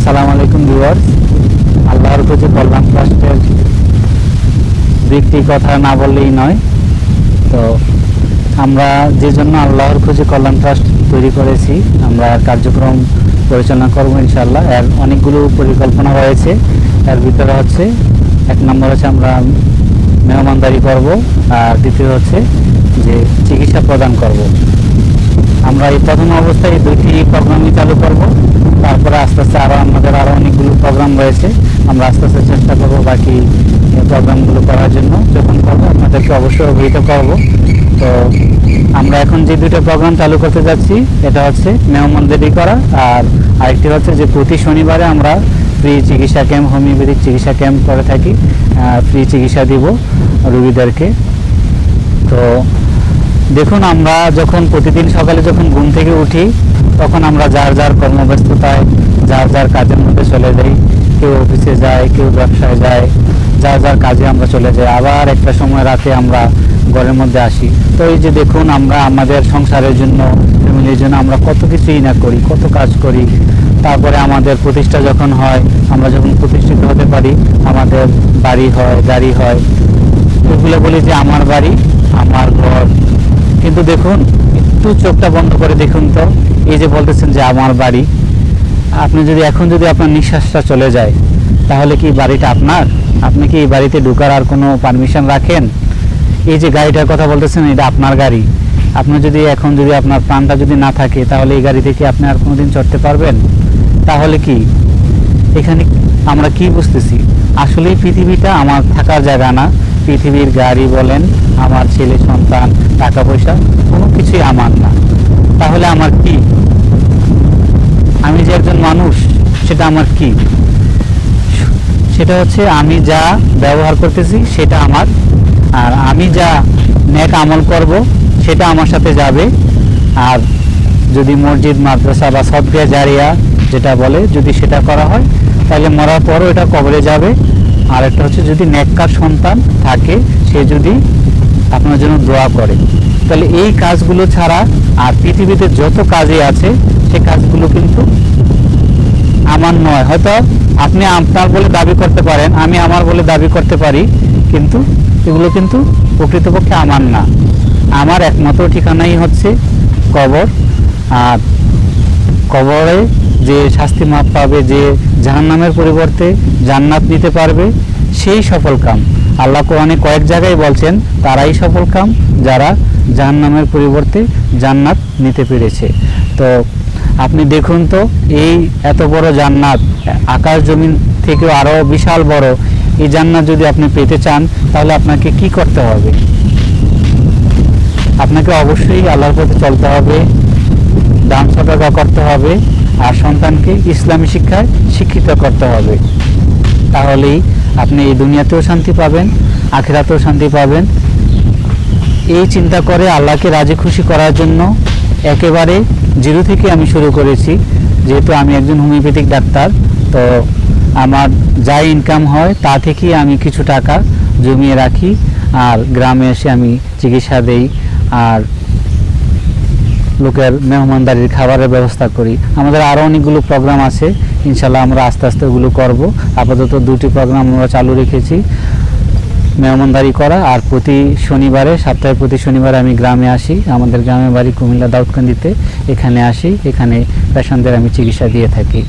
আসসালামু আলাইকুম ভিউয়ার্স। আল্লাহর খোঁজে কল্যাণ ট্রাস্টের ব্যক্তি কথা না বললেই নয়। তো আমরা যে জন্য আল্লাহর খোঁজে কল্যাণ ট্রাস্ট তৈরি করেছি, আমরা কার্যক্রম পরিচালনা করব ইনশাআল্লাহ। এর অনেকগুলো পরিকল্পনা রয়েছে। এর ভিতরে হচ্ছে এক নম্বর হচ্ছে আমরা মেহমানদারি করব, আর দ্বিতীয় হচ্ছে যে চিকিৎসা প্রদান করব। আমরা এই প্রথম অবস্থায় এই দুইটি প্রোগ্রামই চালু করব, তারপরে আস্তে আস্তে আমাদের আরও অনেকগুলো প্রোগ্রাম রয়েছে। আমরা আস্তে আস্তে চেষ্টা করব বাকি প্রোগ্রামগুলো করার জন্য। যখন করবো আপনাদেরকে অবশ্যই অবহিত করব। তো আমরা এখন যে দুটো প্রোগ্রাম চালু করতে যাচ্ছি, এটা হচ্ছে মেহমানদারি করা, আর আরেকটি হচ্ছে যে প্রতি শনিবারে আমরা ফ্রি চিকিৎসা ক্যাম্প, হোমিওপ্যাথিক চিকিৎসা ক্যাম্প করে থাকি। ফ্রি চিকিৎসা দিব রোগীদেরকে। তো দেখুন, আমরা যখন প্রতিদিন সকালে যখন ঘুম থেকে উঠি, তখন আমরা যার যার কর্মব্যস্ততায় যার যার কাজের মধ্যে চলে যাই। কেউ অফিসে যায়, কেউ ব্যবসায় যায়, যার যার কাজে আমরা চলে যাই। আবার একটা সময় রাতে আমরা ঘরের মধ্যে আসি। তো এই যে দেখুন, আমরা আমাদের সংসারের জন্য, ফ্যামিলির জন্য আমরা কত কিছুই না করি, কত কাজ করি। তারপরে আমাদের প্রতিষ্ঠা যখন হয়, আমরা যখন প্রতিষ্ঠিত হতে পারি, আমাদের বাড়ি হয়, গাড়ি হয়, এগুলো বলি যে আমার বাড়ি আমার ঘর। কিন্তু দেখুন, একটু চোখটা বন্ধ করে দেখুন তো, এই যে বলতেছেন যে আমার বাড়ি, আপনি যদি এখন যদি আপনার নিঃশ্বাসটা চলে যায়, তাহলে কি বাড়িটা আপনার? আপনি কি এই বাড়িতে ঢোকার আর কোনো পারমিশন রাখেন? এই যে গাড়িটার কথা বলতেছেন, এটা আপনার গাড়ি। আপনি যদি এখন যদি আপনার প্রাণটা যদি না থাকে, তাহলে এই গাড়িতে কি আপনি আর কোনোদিন চড়তে পারবেন? তাহলে কি এখানে আমরা কি বুঝতেছি? আসলে পৃথিবীটা আমার থাকার জায়গা না। পৃথিবীর গাড়ি বলেন, আমার ছেলে সন্তান, টাকা পয়সা, কোনো কিছুই আমার না। তাহলে আমার কি? আমি যে একজন মানুষ, সেটা আমার কি? সেটা হচ্ছে আমি যা ব্যবহার করতেছি সেটা আমার, আর আমি যা নেক আমল করব সেটা আমার সাথে যাবে। আর যদি মসজিদ, মাদ্রাসা বা সদকা জারিয়া যেটা বলে, যদি সেটা করা হয়, তাহলে মরার পরও এটা কবরে যাবে। আর একটা হচ্ছে যদি নেককার সন্তান থাকে, সে যদি আপনার জন্য দোয়া করে, তাহলে এই কাজগুলো ছাড়া আর পৃথিবীতে যত কাজই আছে, সে কাজগুলো কিন্তু আমার নয়। হয়তো আপনি আপনার বলে দাবি করতে পারেন, আমি আমার বলে দাবি করতে পারি, কিন্তু এগুলো কিন্তু প্রকৃতপক্ষে আমার না। আমার একমাত্র ঠিকানাই হচ্ছে কবর। আর কবরে যে শাস্তি মাপ পাবে, যে জাহান্নামের পরিবর্তে জান্নাত নিতে পারবে, সেই সফল কাম। আল্লাহ কোরআনে কয়েক জায়গায় বলছেন, তারাই সফল কাম যারা জাহান্নামের পরিবর্তে জান্নাত নিতে পেরেছে। তো আপনি দেখুন তো, এই এত বড় জান্নাত, আকাশ জমিন থেকেও আরও বিশাল বড় এই জান্নাত যদি আপনি পেতে চান, তাহলে আপনাকে কি করতে হবে? আপনাকে অবশ্যই আল্লাহর পথে চলতে হবে, দান সদকা করতে হবে, আর সন্তানকে ইসলামী শিক্ষায় শিক্ষিত করতে হবে। তাহলেই আপনি এই দুনিয়াতেও শান্তি পাবেন, আখিরাতেও শান্তি পাবেন। এই চিন্তা করে আল্লাহকে রাজি খুশি করার জন্য একেবারে জিরো থেকে আমি শুরু করেছি। যেহেতু আমি একজন হোমিওপ্যাথিক ডাক্তার, তো আমার যা ইনকাম হয় তা থেকেই আমি কিছু টাকা জমিয়ে রাখি, আর গ্রামে এসে আমি চিকিৎসা দেই, আর লোকের মেহমানদারির খাবারের ব্যবস্থা করি। আমাদের আরও অনেকগুলো প্রোগ্রাম আছে, ইনশাল্লাহ আমরা আস্তে আস্তে ওগুলো করব। আপাতত দুটি প্রোগ্রাম আমরা চালু রেখেছি, মেহমানদারি করা, আর প্রতি শনিবারে, সপ্তাহে প্রতি শনিবারে আমি গ্রামে আসি। আমাদের গ্রামের বাড়ি কুমিল্লা দাউদকান্দিতে। এখানে আসি, এখানে পেশেন্টদের আমি চিকিৎসা দিয়ে থাকি।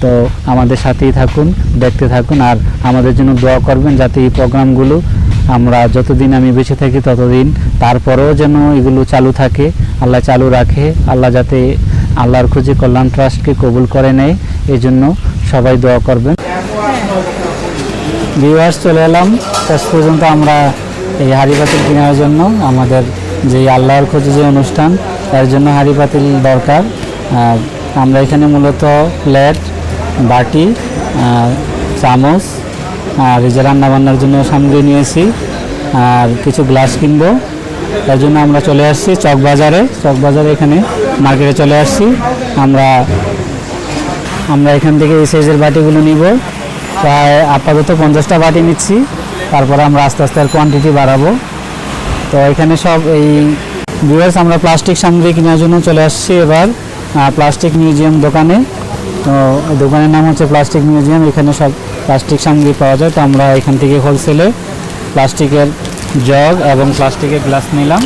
তো আমাদের সাথেই থাকুন, দেখতে থাকুন, আর আমাদের জন্য দোয়া করবেন, যাতে এই প্রোগ্রামগুলো আমরা যতদিন আমি বেঁচে থাকি ততদিন, তারপরেও যেন এগুলো চালু থাকে, আল্লাহ চালু রাখে। আল্লাহ যাতে আল্লাহর খোঁজে কল্যাণ ট্রাস্টকে কবুল করে নেয়, এই জন্য সবাই দোয়া করবেন। ভিউয়ার্স, চলে এলাম শেষ পর্যন্ত। আমরা এই হাঁড়ি পাতিল কেনার জন্য, আমাদের যে আল্লাহর খোঁজে যে অনুষ্ঠান, এর জন্য হাঁড়ি পাতিল দরকার। আমরা এখানে মূলত প্লেট, বাটি, চামচ, আর এই যে রান্নাবান্নার জন্য সামগ্রী নিয়েছি, আর কিছু গ্লাস কিনবো। তার জন্য আমরা চলে আসছি চকবাজারে। এখানে মার্কেটে চলে আসছি। আমরা এখান থেকে এই সাইজের বাটিগুলো নিব। প্রায় আপাতত 50টা বাটি নিচ্ছি, তারপরে আমরা আস্তে আস্তে আর কোয়ান্টিটি বাড়াবো। তো এখানে সব এই ভিউয়ার্স, আমরা প্লাস্টিক সামগ্রী কেনার জন্য চলে আসছি এবার প্লাস্টিক মিউজিয়াম দোকানে। তো দোকানের নাম হচ্ছে প্লাস্টিক মিউজিয়াম। এখানে সব প্লাস্টিক সামগ্রী পাওয়া যায়। তো আমরা এখান থেকে হোলসেলে প্লাস্টিকের জগ এবং প্লাস্টিকের গ্লাস নিলাম।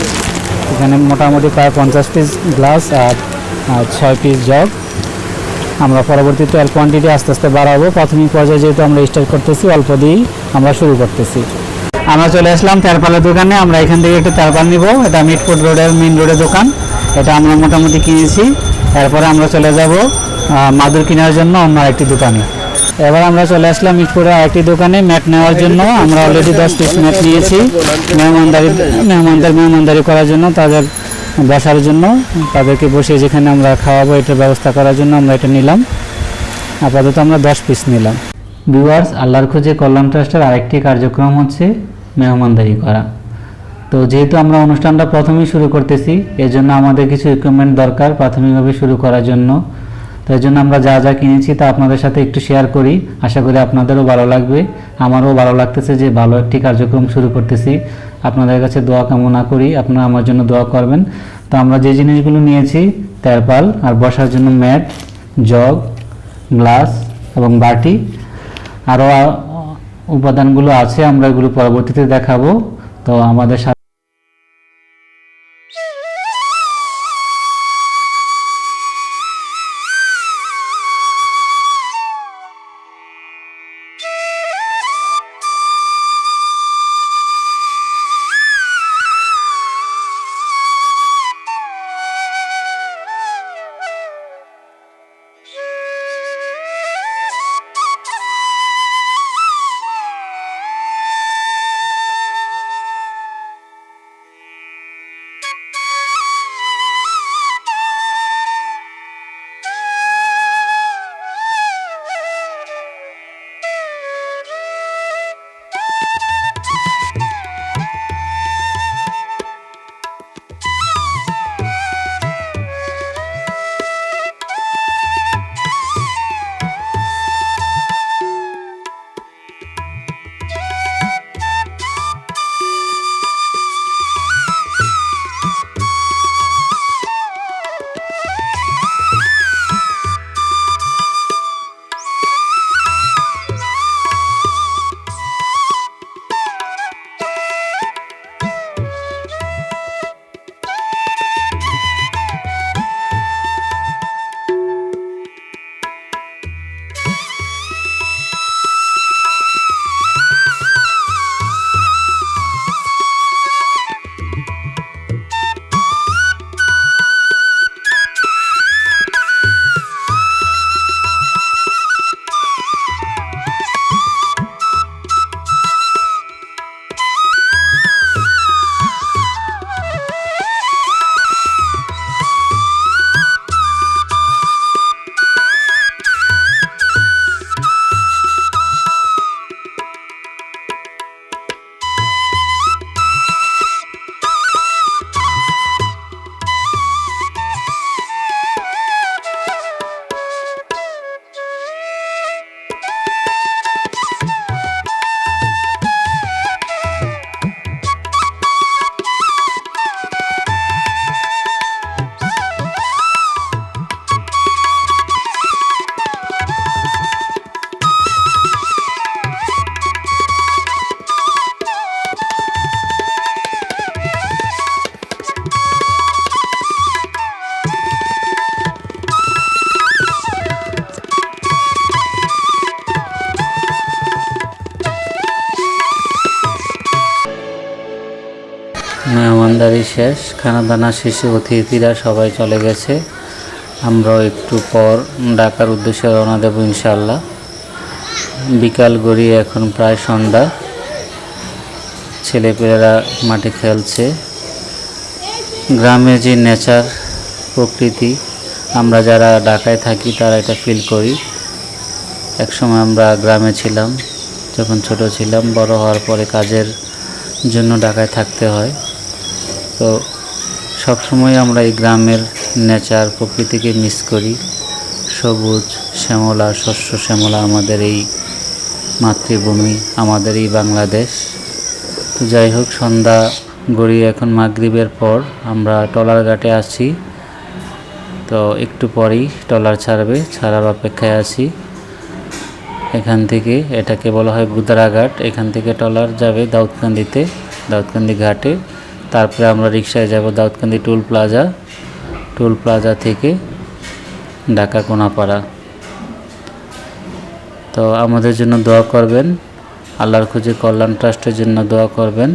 এখানে মোটামুটি প্রায় 50 পিস গ্লাস আর 6 পিস জগ। আমরা পরবর্তীতে এর কোয়ান্টিটি আস্তে আস্তে বাড়াবো। প্রাথমিক পর্যায়ে যেহেতু আমরা স্টার্ট করতেছি, অল্প দিয়েই আমরা শুরু করতেছি। আমরা চলে আসলাম তেরপালের দোকানে। আমরা এখান থেকে একটু তেরপাল নিব। এটা মিটফুট রোডের মেইন রোডের দোকান। এটা আমরা মোটামুটি কিনেছি। এরপরে আমরা চলে যাব মাদুর কেনার জন্য অন্য একটি দোকানে। এবার আমরা চলে আসলাম মিটফুটের আরেকটি দোকানে ম্যাট নেওয়ার জন্য। আমরা অলরেডি 10 পিস ম্যাট নিয়েছি মেহমানদারি করার জন্য, তাদের বসার জন্য, তাদেরকে বসে যেখানে আমরা খাওয়াবো এটার ব্যবস্থা করার জন্য আমরা এটা নিলাম। আপাতত আমরা 10 পিস নিলাম। ভিউয়ার্স, আল্লাহর খোঁজে কল্যাণ ট্রাস্টের আরেকটি কার্যক্রম হচ্ছে মেহমানদারি করা। তো যেহেতু আমরা অনুষ্ঠানটা প্রথমেই শুরু করতেছি, এজন্য আমাদের কিছু ইকুইপমেন্ট দরকার প্রাথমিকভাবে শুরু করার জন্য। তো এই জন্য আমরা যা যা কিনেছি তা আপনাদের সাথে একটু শেয়ার করি। আশা করি আপনাদেরও ভালো লাগবে, আমারও ভালো লাগতেছে যে ভালো একটি কার্যক্রম শুরু করতেছি। আপনাদের কাছে দোয়া কামনা করি, আপনারা আমার জন্য দোয়া করবেন। তো আমরা যে জিনিসগুলো নিয়েছি, তেরপাল আর বসার জন্য ম্যাট, জগ, গ্লাস এবং বাটি, আরও উপাদানগুলো আছে, আমরা এগুলো পরবর্তীতে দেখাবো। তো আমাদের সাথে মেহমানদারি শেষ, খানা দানা শেষে অতিথিরা সবাই চলে গেছে। আমরাও একটু পর ঢাকার উদ্দেশ্যে রওনা দেব ইনশাআল্লাহ। বিকাল গড়িয়ে এখন প্রায় সন্ধ্যা। ছেলেপেলেরা মাঠে খেলছে। গ্রামে যে নেচার, প্রকৃতি, আমরা যারা ঢাকায় থাকি তারা এটা ফিল করি। একসময় আমরা গ্রামে ছিলাম, যখন ছোট ছিলাম। বড় হওয়ার পরে কাজের জন্য ঢাকায় থাকতে হয়। তো সবসময় আমরা এই গ্রামের নেচার, প্রকৃতিকে মিস করি। সবুজ শ্যামলা, শস্য শ্যামলা আমাদের এই মাতৃভূমি, আমাদের এই বাংলাদেশ। তো যাই হোক, সন্ধ্যা গড়িয়ে এখন মাগরিবের পর আমরা টলার ঘাটে আছি। তো একটু পরেই ট্রলার ছাড়বে, ছাড়ার অপেক্ষায় আছি। এখান থেকে, এটাকে বলা হয় বুদারাঘাট, এখান থেকে ট্রলার যাবে দাউদকান্দিতে, দাউদকান্দি ঘাটে। তারপরে আমরা রিকশায় যাব দাউদকান্দি টোল প্লাজা থেকে ঢাকা কোনাপাড়া। তো আমাদের জন্য দোয়া করবেন, আল্লাহর খোঁজে কল্যাণ ট্রাস্টের জন্য দোয়া করবেন।